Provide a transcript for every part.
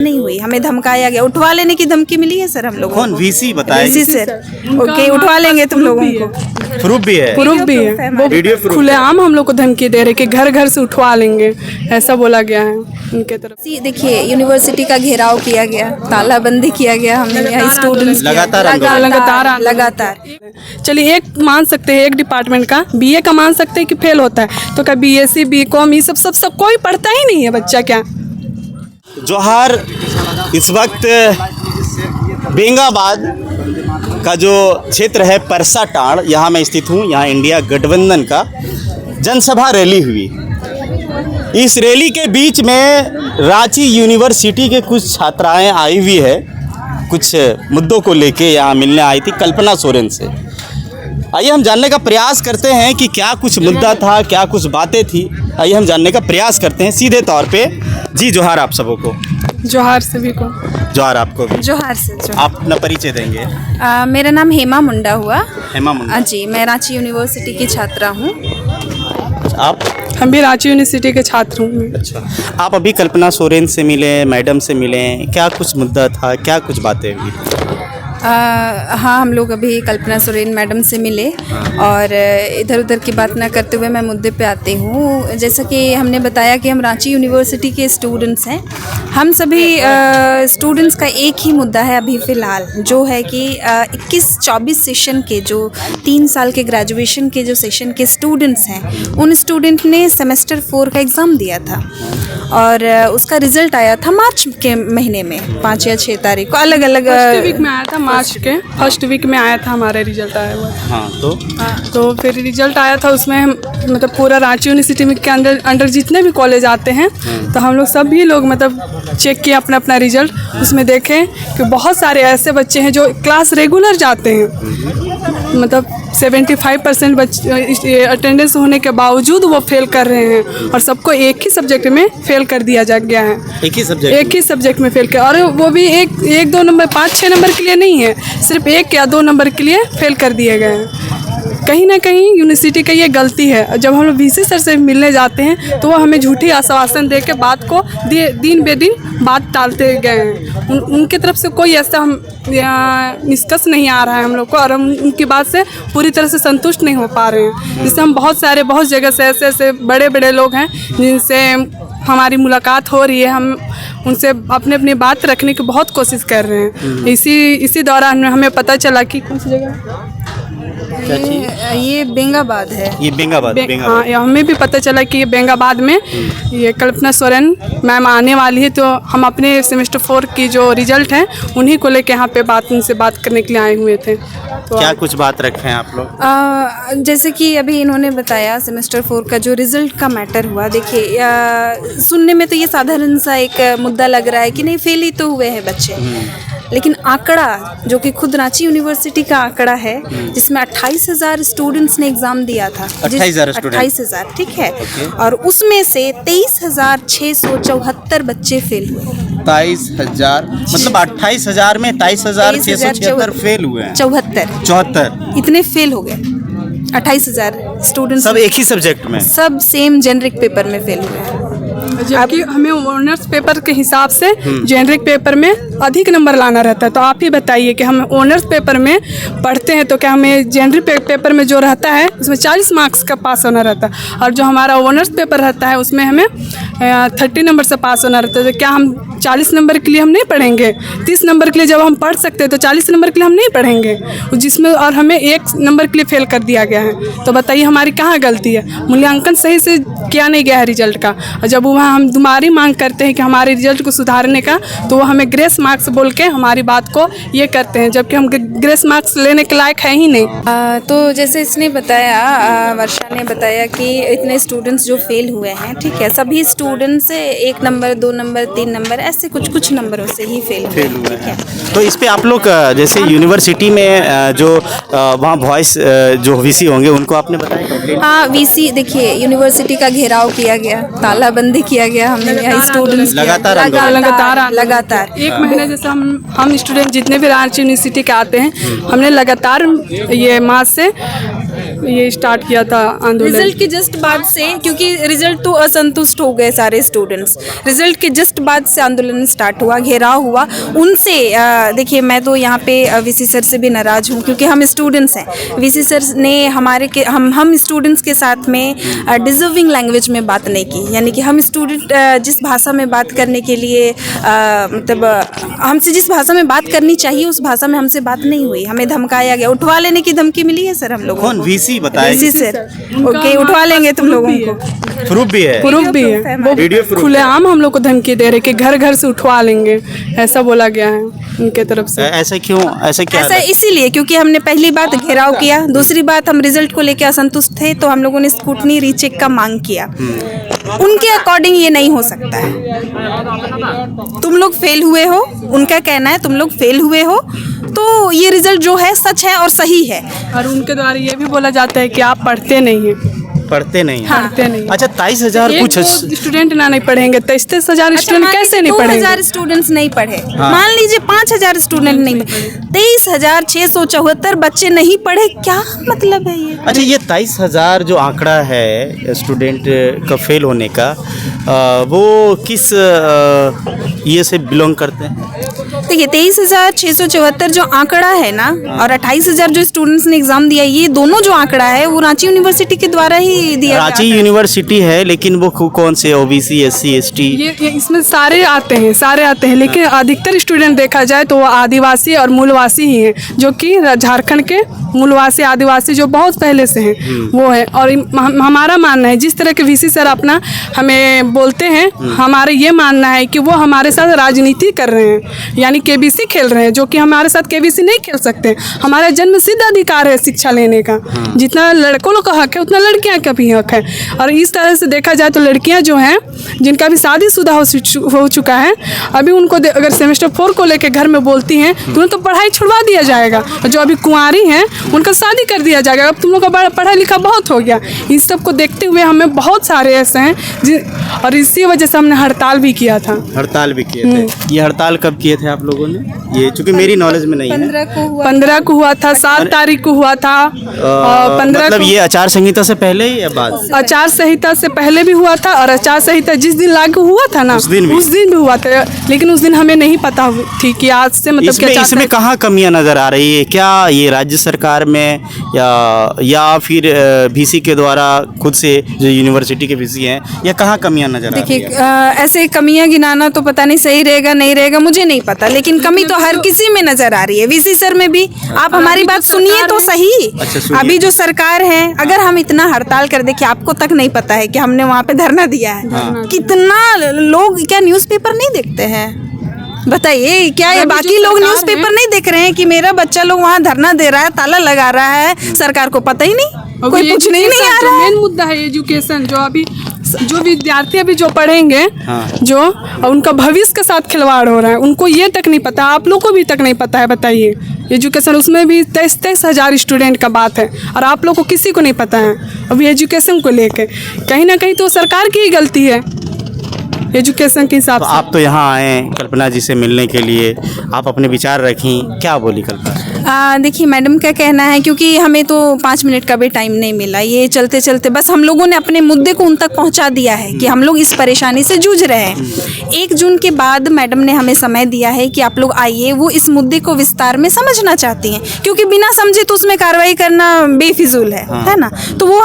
नहीं हुई, हमें धमकाया गया, उठवा लेने की धमकी मिली है सर हम लोगों को। कौन वीसी बताए? वीसी सर, ओके उठवा लेंगे तुम लोगों को। प्रूफ भी है? प्रूफ भी है, वो वीडियो प्रूफ खुलेआम हम लोग को धमकी दे रहे कि घर घर से उठवा लेंगे, ऐसा बोला गया है उनके तरफ। देखिए यूनिवर्सिटी का घेराव किया गया, तालाबंदी किया गया, हमने यहाँ स्टूडेंट्स लगातार। चलिए एक मान सकते हैं, एक डिपार्टमेंट का बीए का मान सकते हैं कि फेल होता है, तो क्या बीएससी बीकॉम ये सब कोई पढ़ता ही नहीं है बच्चा क्या? जोहार, इस वक्त बेंगाबाद का जो क्षेत्र है परसाटाड़, यहाँ मैं स्थित हूँ। यहाँ इंडिया गठबंधन का जनसभा रैली हुई। इस रैली के बीच में रांची यूनिवर्सिटी के कुछ छात्राएं आई हुई है, कुछ मुद्दों को लेके यहाँ मिलने आई थी कल्पना सोरेन से। आइए हम जानने का प्रयास करते हैं कि क्या कुछ मुद्दा था, क्या कुछ बातें थी। आइए हम जानने का प्रयास करते हैं सीधे तौर पे। जी जोहार आप सबों को। जोहार सभी को। जोहार आपको भी। जोहार से आप अपना परिचय देंगे? मेरा नाम हेमा मुंडा हुआ। हेमा मुंडा जी, मैं रांची यूनिवर्सिटी की छात्रा हूँ। आप? हम भी रांची यूनिवर्सिटी के छात्र हूँ। अच्छा, आप अभी कल्पना सोरेन से मिले, मैडम से मिले, क्या कुछ मुद्दा था, क्या कुछ बातें हुई? हाँ, हम लोग अभी कल्पना सोरेन मैडम से मिले और इधर उधर की बात ना करते हुए मैं मुद्दे पे आती हूँ। जैसा कि हमने बताया कि हम रांची यूनिवर्सिटी के स्टूडेंट्स हैं। हम सभी स्टूडेंट्स का एक ही मुद्दा है अभी फ़िलहाल, जो है कि 21-24 सेशन के जो 3 साल के ग्रेजुएशन के जो सेशन के स्टूडेंट्स हैं, उन स्टूडेंट ने सेमेस्टर 4 का एग्ज़ाम दिया था और उसका रिज़ल्ट आया था मार्च के महीने में 5 या 6 तारीख को। अलग अलग वीक में आया था, मार्च के फर्स्ट वीक में आया था हमारा रिजल्ट आया हुआ था। हाँ, तो फिर रिजल्ट आया था, उसमें मतलब पूरा रांची यूनिवर्सिटी में के अंडर जितने भी कॉलेज आते हैं, तो हम लोग सभी लोग मतलब चेक किए अपना अपना रिजल्ट। उसमें देखें कि बहुत सारे ऐसे बच्चे हैं जो क्लास रेगुलर जाते हैं, मतलब 75% बच्चे अटेंडेंस होने के बावजूद वो फेल कर रहे हैं और सबको एक ही सब्जेक्ट में फेल कर दिया जा गया है। एक ही सब्जेक्ट में फेल कर, और वो भी एक 2 नंबर 5-6 नंबर के लिए नहीं है, सिर्फ 1 या 2 नंबर के लिए फेल कर दिए गए हैं। कहीं ना कहीं यूनिवर्सिटी का ये गलती है। जब हम लोग वीसी सर से मिलने जाते हैं तो वो हमें झूठी आश्वासन दे के बात को दिन बे दिन बात टालते गए हैं। उनकी तरफ से कोई ऐसा हम निष्कर्ष नहीं आ रहा है हम लोग को, और हम उनकी बात से पूरी तरह से संतुष्ट नहीं हो पा रहे हैं। जिससे हम बहुत जगह से ऐसे बड़े बड़े लोग हैं जिनसे हमारी मुलाकात हो रही है, हम उनसे अपनी बात रखने की बहुत कोशिश कर रहे हैं। इसी दौरान हमें पता चला कि कौन सी जगह ये बेंगाबाद है। ये बेंगाबाद। हाँ, हमें भी पता चला कि ये बेंगाबाद में ये कल्पना सोरेन मैम आने वाली है, तो हम अपने सेमेस्टर 4 की जो रिजल्ट है उन्हीं को लेके यहाँ पे उनसे बात करने के लिए आए हुए थे। तो क्या कुछ बात रखे हैं आप लोग? जैसे कि अभी इन्होंने बताया सेमेस्टर 4 का जो रिज़ल्ट का मैटर हुआ, देखिए सुनने में तो ये साधारण सा एक मुद्दा लग रहा है कि नहीं फेल ही तो हुए हैं बच्चे, लेकिन आंकड़ा जो कि खुद रांची यूनिवर्सिटी का आंकड़ा है, जिसमें 28,000 स्टूडेंट्स ने एग्ज़ाम दिया था। 28,000 ठीक है। और उसमें से 23,674 बच्चे फेल हुए। 23,000 मतलब 28,000 में 23,674 फेल हुए हैं। 74 इतने फेल हो गए। 28,000 स्टूडेंट्स सब एक ही सब्जेक्ट में, सब सेम जेनरिक पेपर में फेल हुए हैं। जबकि हमें ऑनर्स पेपर के हिसाब से जेनरिक पेपर में अधिक नंबर लाना रहता है। तो आप ही बताइए कि हम ऑनर्स पेपर में पढ़ते हैं तो क्या हमें जेनरिक पेपर में जो रहता है उसमें 40 मार्क्स का पास होना रहता है, और जो हमारा ऑनर्स पेपर रहता है उसमें हमें 30 नंबर से पास होना रहता है। तो क्या हम 40 नंबर के लिए हम नहीं पढ़ेंगे? 30 नंबर के लिए जब हम पढ़ सकते हैं तो 40 नंबर के लिए हम नहीं पढ़ेंगे, जिसमें और हमें 1 नंबर के लिए फेल कर दिया गया है। तो बताइए हमारी कहाँ गलती है? मूल्यांकन सही से किया नहीं गया है रिजल्ट का, और जब वहाँ हम दोबारा मांग करते हैं कि हमारे रिजल्ट को सुधारने का, तो वो हमें ग्रेस मार्क्स बोल के हमारी बात को ये करते हैं, जबकि हम ग्रेस मार्क्स लेने के लायक है ही नहीं। तो जैसे इसने बताया, वर्षा ने बताया कि इतने स्टूडेंट्स जो फेल हुए हैं, ठीक है, सभी स्टूडेंट्स 1 नंबर 2 नंबर 3 नंबर ऐसे कुछ नंबरों से ही फेल हुए हैं। तो इस पे आप लोग जैसे यूनिवर्सिटी में जो वहाँ वॉइस जो वीसी होंगे उनको आपने बताया? हाँ, वीसी देखिए यूनिवर्सिटी का घेराव किया गया, तालाबंदी किया गया, हमने यहाँ स्टूडेंट्स लगातार 1 महीने जैसे हम स्टूडेंट जितने भी रांची यूनिवर्सिटी के आते हैं, हमने लगातार ये मार्च से ये स्टार्ट किया था आंदोलन। रिजल्ट के जस्ट बाद से, क्योंकि रिजल्ट तो असंतुष्ट हो गए सारे स्टूडेंट्स, रिजल्ट के जस्ट बाद से आंदोलन स्टार्ट हुआ, घेराव हुआ उनसे। देखिए मैं तो यहाँ पे वीसी सर से भी नाराज़ हूँ, क्योंकि हम स्टूडेंट्स हैं। वीसी सर ने हम स्टूडेंट्स के साथ में डिजर्विंग लैंग्वेज में बात नहीं की, यानी कि हम स्टूडेंट जिस भाषा में बात करने के लिए मतलब हमसे जिस भाषा में बात करनी चाहिए उस भाषा में हमसे बात नहीं हुई, हमें धमकाया गया, उठवा लेने की धमकी मिली है सर हम लोगों को। कौन वीसी बताए? वीसी सर, ओके उठवा लेंगे तुम लोगों को। प्रूफ भी है? प्रूफ भी है, वो वीडियो प्रूफ खुलेआम हम लोग को धमकी दे रहे कि घर घर से उठवा लेंगे, ऐसा बोला गया है उनके तरफ से। ऐसा क्यों? ऐसा क्या? ऐसा इसीलिए क्योंकि हमने पहली बात घेराव किया, दूसरी बात हम रिजल्ट को लेकर असंतुष्ट थे, तो हम लोगों ने स्कूटनी रीचेक का मांग किया। उनके अकॉर्डिंग ये नहीं हो सकता है, तुम लोग फेल हुए हो, उनका कहना है तुम लोग फेल हुए हो, तो ये रिजल्ट जो है सच है और सही है। और उनके द्वारा ये भी बोला जाता है कि आप पढ़ते नहीं हैं। पढ़ते नहीं? हाँ। पढ़ते नहीं। अच्छा 23,000 कुछ स्टूडेंट ना नहीं पढ़ेंगे, 23,000 स्टूडेंट कैसे नहीं पढ़ेंगे? 2,000 स्टूडेंट्स नहीं पढ़े, हाँ। मान लीजिए 5,000 स्टूडेंट नहीं पढ़े, 23,674 बच्चे नहीं पढ़े, क्या मतलब है ये? अच्छा ये 23,000 जो आंकड़ा है स्टूडेंट का फेल होने का, वो किस ये से बिलोंग करते हैं? देखिए 23,674 जो आंकड़ा है ना, और 28,000 जो स्टूडेंट्स ने एग्जाम दिया, ये दोनों जो आंकड़ा है वो रांची यूनिवर्सिटी के द्वारा ही दिया गया रांची यूनिवर्सिटी है, लेकिन वो कौन से ओबीसी एससी एसटी? ये इसमें सारे आते हैं, लेकिन अधिकतर स्टूडेंट देखा जाए तो वो आदिवासी और मूलवासी ही हैं, जो कि झारखंड के मूलवासी आदिवासी जो बहुत पहले से हैं वो है। और हमारा मानना है, जिस तरह के वीसी सर अपना हमें बोलते हैं, हमारा ये मानना है कि वो हमारे साथ राजनीति कर रहे हैं, यानी केबीसी खेल रहे हैं, जो कि हमारे साथ केबीसी नहीं खेल सकते। हमारा जन्म सिद्ध अधिकार है शिक्षा लेने का, जितना लड़कों लोग का हक है उतना लड़कियां का भी हक है। और इस तरह से देखा जाए तो लड़कियां जो हैं, जिनका भी शादीशुदा हो चुका है, अभी उनको अगर सेमेस्टर 4 को लेकर घर में बोलती हैं तो उन्हें तो पढ़ाई छुड़वा दिया जाएगा, और जो अभी कुंवारी हैं उनका शादी कर दिया जाएगा। अब तुम लोग का पढ़ा लिखा बहुत हो गया। इस सब को देखते हुए हमें बहुत सारे ऐसे हैं और इसी वजह से हमने हड़ताल भी किया था। हड़ताल भी किए थे? ये हड़ताल कब किए थे आप लोगों ने? ये चूंकि मेरी नॉलेज में नहीं है। 15 को हुआ था, 7 तारीख को हुआ था, 15 मतलब ये आचार संहिता से पहले या बाद? आचार संहिता से पहले भी हुआ था, और आचार संहिता जिस दिन लागू हुआ था ना, उस दिन भी हुआ था, लेकिन उस दिन हमें नहीं पता थी कि आज से मतलब इसमें कहाँ कमियां नजर आ रही है? क्या ये राज्य सरकार में या फिर वीसी के द्वारा खुद से जो यूनिवर्सिटी के वीसी हैं, या कहाँ कमियां नजर आ रही है? देखिए ऐसे कमियां गिनाना तो पता नहीं सही रहेगा नहीं रहेगा, मुझे नहीं पता, लेकिन कमी तो हर किसी में नजर आ रही है, वीसी सर में भी। आप हमारी बात सुनिए तो सही। अच्छा, अभी जो सरकार है, अगर हम इतना हड़ताल कर दे कि आपको तक नहीं पता है कि हमने वहाँ पे धरना दिया है, कितना लोग क्या न्यूज़पेपर नहीं देखते हैं? बताइए, क्या ये बाकी लोग न्यूज़पेपर नहीं देख रहे हैं कि मेरा बच्चा लोग वहाँ धरना दे रहा है, ताला लगा रहा है, सरकार को पता ही नहीं, कोई पूछने ही नहीं आ रहा है। मेन मुद्दा है एजुकेशन, जो विद्यार्थी अभी जो पढ़ेंगे, जो उनका भविष्य के साथ खिलवाड़ हो रहा है, उनको ये तक नहीं पता, आप लोग को भी तक नहीं पता है। बताइए, एजुकेशन उसमें भी 23,000 स्टूडेंट का बात है, और आप लोग को किसी को नहीं पता है अभी एजुकेशन को लेके। कहीं ना कहीं तो सरकार की ही गलती है एजुकेशन के हिसाब से। आप तो यहाँ आए कल्पना जी से मिलने के लिए, आप अपने विचार रखी, क्या बोली कल्पना? देखिए मैडम का कहना है, क्योंकि हमें तो 5 मिनट का भी टाइम नहीं मिला, ये चलते चलते बस हम लोगों ने अपने मुद्दे को उन तक पहुंचा दिया है कि हम लोग इस परेशानी से जूझ रहे हैं। 1 जून के बाद मैडम ने हमें समय दिया है कि आप लोग आइए, वो इस मुद्दे को विस्तार में समझना चाहती हैं, क्योंकि बिना समझे तो उसमें कार्रवाई करना बेफिजूल है ना, तो वो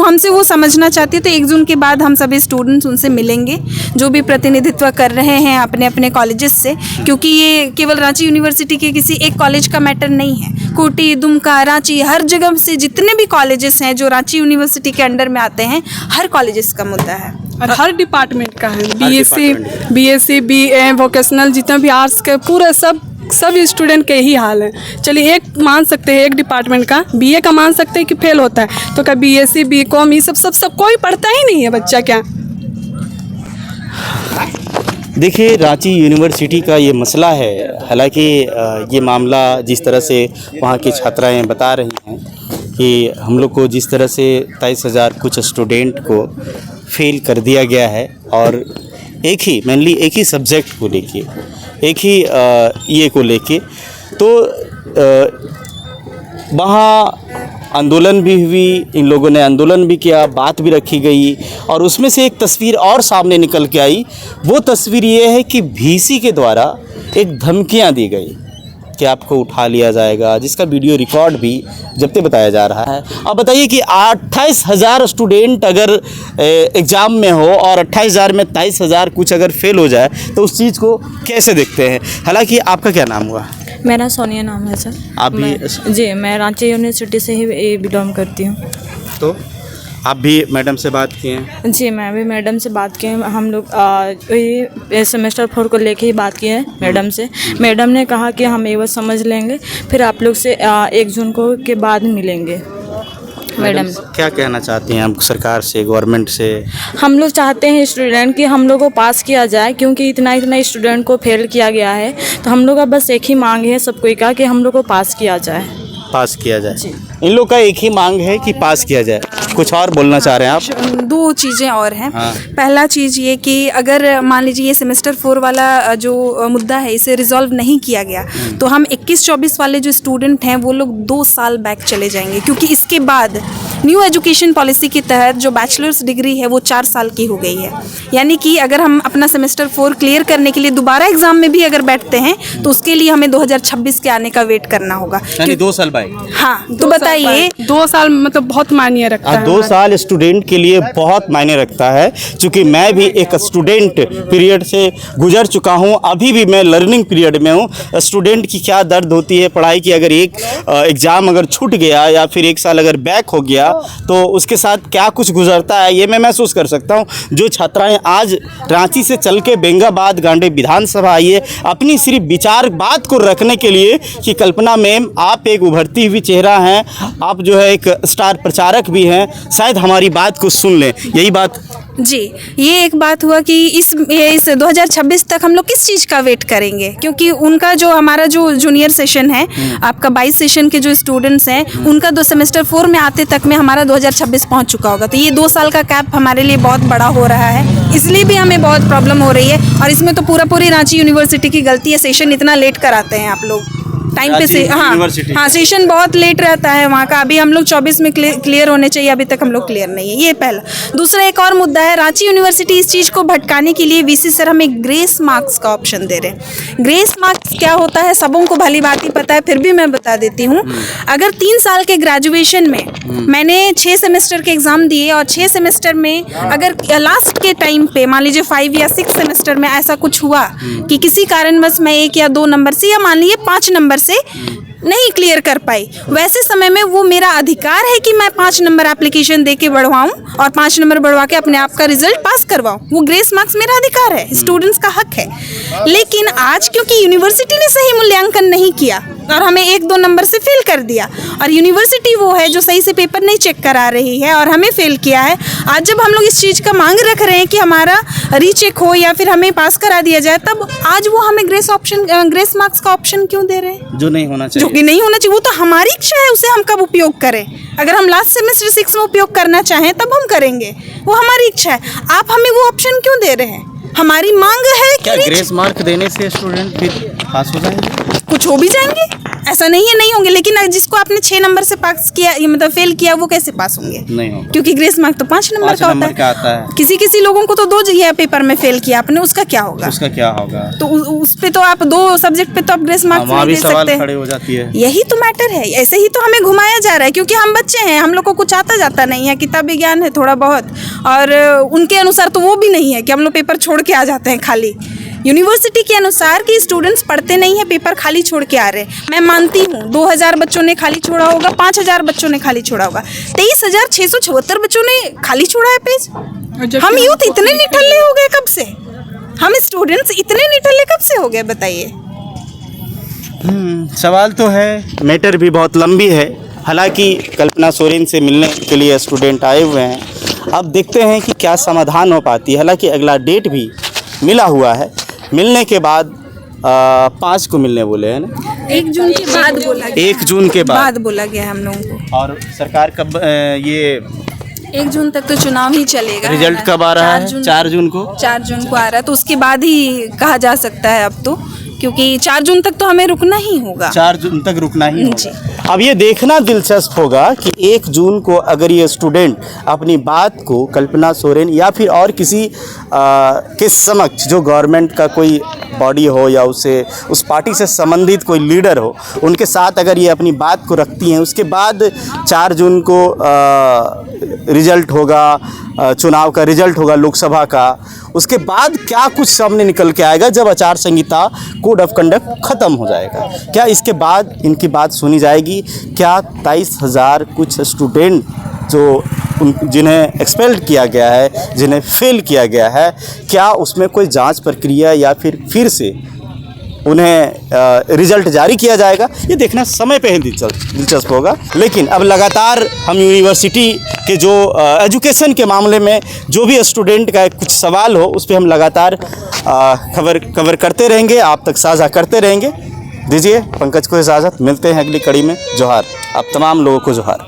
हमसे वो समझना चाहती है। तो 1 जून के बाद हम सभी स्टूडेंट्स उनसे मिलेंगे, जो भी प्रतिनिधित्व कर रहे हैं अपने अपने कॉलेजेस से, क्योंकि ये केवल रांची यूनिवर्सिटी के किसी एक कॉलेज का मैटर नहीं है। कोटी, दुमका, रांची, हर जगह से जितने भी कॉलेजेस हैं जो रांची यूनिवर्सिटी के अंडर में आते हैं, हर कॉलेजेस का मुद्दा है और हर डिपार्टमेंट का है। बीएससी, बीए, वोकेशनल, जितना भी आर्ट्स के पूरा सब स्टूडेंट के ही हाल है। चलिए एक मान सकते हैं, एक डिपार्टमेंट का बीए का मान सकते हैं कि फेल होता है, तो क्या बीएससी, बीकॉम, ये सब कोई पढ़ता ही नहीं है बच्चा क्या? देखिए रांची यूनिवर्सिटी का ये मसला है, हालांकि ये मामला जिस तरह से वहाँ की छात्राएं बता रही हैं कि हम लोग को जिस तरह से 23,000 कुछ स्टूडेंट को फेल कर दिया गया है, और मेनली एक ही सब्जेक्ट को लेके, एक ही ये को लेके, तो वहाँ आंदोलन भी हुई, इन लोगों ने आंदोलन भी किया, बात भी रखी गई और उसमें से एक तस्वीर और सामने निकल के आई। वो तस्वीर ये है कि VC के द्वारा एक धमकियां दी गई कि आपको उठा लिया जाएगा, जिसका वीडियो रिकॉर्ड भी जब्ते बताया जा रहा है। अब बताइए कि 28,000 स्टूडेंट अगर एग्ज़ाम में हो और 28,000 में 23,000 कुछ अगर फेल हो जाए तो उस चीज़ को कैसे देखते हैं? हालांकि आपका क्या नाम हुआ? मेरा सोनिया नाम है सर। आप भी? जी, मैं रांची यूनिवर्सिटी से ही बिलोंग करती हूँ। तो आप भी मैडम से बात किए हैं? जी, मैं भी मैडम से बात किए हैं। हम लोग ये सेमेस्टर 4 को लेके ही बात किए हैं मैडम से। मैडम ने कहा कि हम एक बार समझ लेंगे, फिर आप लोग से 1 जून को के बाद मिलेंगे। मैडम क्या कहना चाहती हैं आप सरकार से, गवर्नमेंट से? हम लोग चाहते हैं स्टूडेंट कि हम लोग को पास किया जाए, क्योंकि इतना स्टूडेंट को फेल किया गया है। तो हम लोग का बस एक ही मांग है सबको का कि हम लोग को पास किया जाए। पास किया जाए, इन लोग का एक ही मांग है कि पास किया जाए। कुछ और बोलना चाह रहे हैं आप? 2 चीज़ें और हैं। हाँ। पहला चीज़ ये कि अगर मान लीजिए ये सेमेस्टर 4 वाला जो मुद्दा है इसे रिजॉल्व नहीं किया गया तो हम 21-24 वाले जो स्टूडेंट हैं वो लोग 2 साल बैक चले जाएंगे, क्योंकि इसके बाद न्यू एजुकेशन पॉलिसी के तहत जो बैचलर्स डिग्री है वो 4 साल की हो गई है। यानी कि अगर हम अपना सेमेस्टर 4 क्लियर करने के लिए दोबारा एग्जाम में भी अगर बैठते हैं तो उसके लिए हमें 2026 के आने का वेट करना होगा। यानी 2 साल बाद? हाँ, तो बताइए 2 साल मतलब बहुत मायने रखता है। 2 साल स्टूडेंट के लिए बहुत मायने रखता है, क्योंकि मैं भी एक स्टूडेंट पीरियड से गुजर चुका हूं, अभी भी मैं लर्निंग पीरियड में हूं। स्टूडेंट की क्या दर्द होती है पढ़ाई की, अगर एक एग्ज़ाम अगर छूट गया या फिर 1 साल अगर बैक हो गया तो उसके साथ क्या कुछ गुजरता है ये मैं महसूस कर सकता हूं। जो छात्राएं आज रांची से चल के बेंगाबाद गांधी विधानसभा आई है अपनी सिर्फ विचार बात को रखने के लिए कि कल्पना मैम आप एक उभरती हुई चेहरा हैं, आप जो है एक स्टार प्रचारक भी हैं, शायद हमारी बात को सुन लें। यही बात जी, ये एक बात हुआ कि इस 2026 तक हम लोग किस चीज़ का वेट करेंगे, क्योंकि उनका जो हमारा जो जूनियर सेशन है आपका 22 सेशन के जो स्टूडेंट्स हैं उनका 2 सेमेस्टर 4 में आते तक में हमारा 2026 पहुंच चुका होगा। तो ये 2 साल का गैप हमारे लिए बहुत बड़ा हो रहा है, इसलिए भी हमें बहुत प्रॉब्लम हो रही है। और इसमें तो पूरी रांची यूनिवर्सिटी की गलती है, सेशन इतना लेट कराते हैं आप लोग टाइम पे से। हाँ, सेशन बहुत लेट रहता है वहाँ का। अभी हम लोग 24 में क्लियर होने चाहिए, अभी तक हम लोग क्लियर नहीं है, ये पहला। दूसरा एक और मुद्दा है, रांची यूनिवर्सिटी इस चीज़ को भटकाने के लिए VC सर हमें ग्रेस मार्क्स का ऑप्शन दे रहे हैं। ग्रेस मार्क्स क्या होता है सबों को भली भांति पता है, फिर भी मैं बता देती हूँ। अगर 3 साल के ग्रेजुएशन में मैंने 6 सेमेस्टर के एग्ज़ाम दिए और 6 सेमेस्टर में अगर लास्ट के टाइम पे मान लीजिए 5 या 6 सेमेस्टर में ऐसा कुछ हुआ कि किसी कारणवश मैं 1 या 2 नंबर से या मान लीजिए 5 नंबर से नहीं क्लियर कर पाई, वैसे समय में वो मेरा अधिकार है कि मैं 5 नंबर एप्लीकेशन दे के बढ़वाऊँ और 5 नंबर बढ़वा के अपने आप का रिजल्ट पास करवाऊँ। वो ग्रेस मार्क्स मेरा अधिकार है, स्टूडेंट्स का हक है। लेकिन आज क्योंकि यूनिवर्सिटी ने सही मूल्यांकन नहीं किया और हमें 1-2 नंबर से फेल कर दिया, और यूनिवर्सिटी वो है जो सही से पेपर नहीं चेक करा रही है और हमें फेल किया है। आज जब हम लोग इस चीज़ का मांग रख रहे हैं कि हमारा रीचेक हो या फिर हमें पास करा दिया जाए, तब आज वो हमें ग्रेस मार्क्स का ऑप्शन क्यों दे रहे हैं? जो नहीं होना चाहिए, जो कि नहीं होना चाहिए। वो तो हमारी इच्छा है, उसे हम कब उपयोग करें। अगर हम लास्ट सेमेस्टर 6 में उपयोग करना चाहें तब हम करेंगे, वो हमारी इच्छा है। आप हमें वो ऑप्शन क्यों दे रहे हैं? हमारी मांग है क्या ग्रेस मार्क देने से स्टूडेंट फिर पास हो जाएंगे? कुछ हो भी जाएंगे, ऐसा नहीं है नहीं होंगे, लेकिन जिसको आपने 6 नंबर से पास किया मतलब फेल किया वो कैसे पास होंगे? नहीं होगा, क्योंकि ग्रेस मार्क तो 5 नंबर का होता है। किसी लोगों को तो 2 जगह पेपर में फेल किया आपने, उसका क्या होगा? तो उस पे तो आप 2 सब्जेक्ट पे तो आप ग्रेस मार्क्स नहीं दे सकते। खड़े हो जाती है। यही तो मैटर है, ऐसे ही तो हमें घुमाया जा रहा है, क्योंकि हम बच्चे हैं, हम लोग को कुछ आता जाता नहीं है, किताब विज्ञान है थोड़ा बहुत, और उनके अनुसार तो वो भी नहीं है कि हम लोग पेपर छोड़ के आ जाते हैं खाली। यूनिवर्सिटी के अनुसार कि स्टूडेंट्स पढ़ते नहीं है, पेपर खाली छोड़ के आ रहे हैं। मैं मानती हूँ 2000 बच्चों ने खाली छोड़ा होगा, 5000 बच्चों ने खाली छोड़ा होगा, 23,674 बच्चों ने खाली छोड़ा है पेज। हम यूथ इतने निठल्ले हो गए कब से? हम स्टूडेंट्स इतने निठल्ले कब से हो गए बताइए? सवाल तो है, मैटर भी बहुत लंबी है। हालांकि कल्पना सोरेन से मिलने के लिए स्टूडेंट आए हुए हैं, अब देखते हैं कि क्या समाधान हो पाती है। हालांकि अगला डेट भी मिला हुआ है, मिलने के बाद 5 को मिलने बोले हैं ना, 1 जून के बाद बोला गया। 1 जून के बाद बोला गया हम लोगों को। और सरकार कब ये 1 जून तक तो चुनाव ही चलेगा। रिजल्ट कब आ रहा है? 4 जून को। 4 जून को आ रहा है, तो उसके बाद ही कहा जा सकता है अब तो, क्योंकि 4 जून तक तो हमें रुकना ही होगा। 4 जून तक रुकना ही जी। होगा। अब ये देखना दिलचस्प होगा कि 1 जून को अगर ये स्टूडेंट अपनी बात को कल्पना सोरेन या फिर और किसी के समक्ष, जो गवर्नमेंट का कोई बॉडी हो या उस पार्टी से संबंधित कोई लीडर हो, उनके साथ अगर ये अपनी बात को रखती हैं, उसके बाद 4 जून को रिजल्ट होगा, चुनाव का रिजल्ट होगा लोकसभा का, उसके बाद क्या कुछ सामने निकल के आएगा जब आचार संहिता कोड ऑफ कंडक्ट ख़त्म हो जाएगा। क्या इसके बाद इनकी बात सुनी जाएगी? क्या 23,000 कुछ स्टूडेंट जो जिन्हें एक्सपेल किया गया है, जिन्हें फेल किया गया है, क्या उसमें कोई जांच प्रक्रिया या फिर से उन्हें रिजल्ट जारी किया जाएगा? ये देखना समय पे ही दिलचस्प होगा। लेकिन अब लगातार हम यूनिवर्सिटी के जो एजुकेशन के मामले में जो भी स्टूडेंट का कुछ सवाल हो, उस पर हम लगातार कवर करते रहेंगे, आप तक साझा करते रहेंगे। दीजिए पंकज को इजाज़त, मिलते हैं अगली कड़ी में। जोहार, आप तमाम लोगों को जोहार।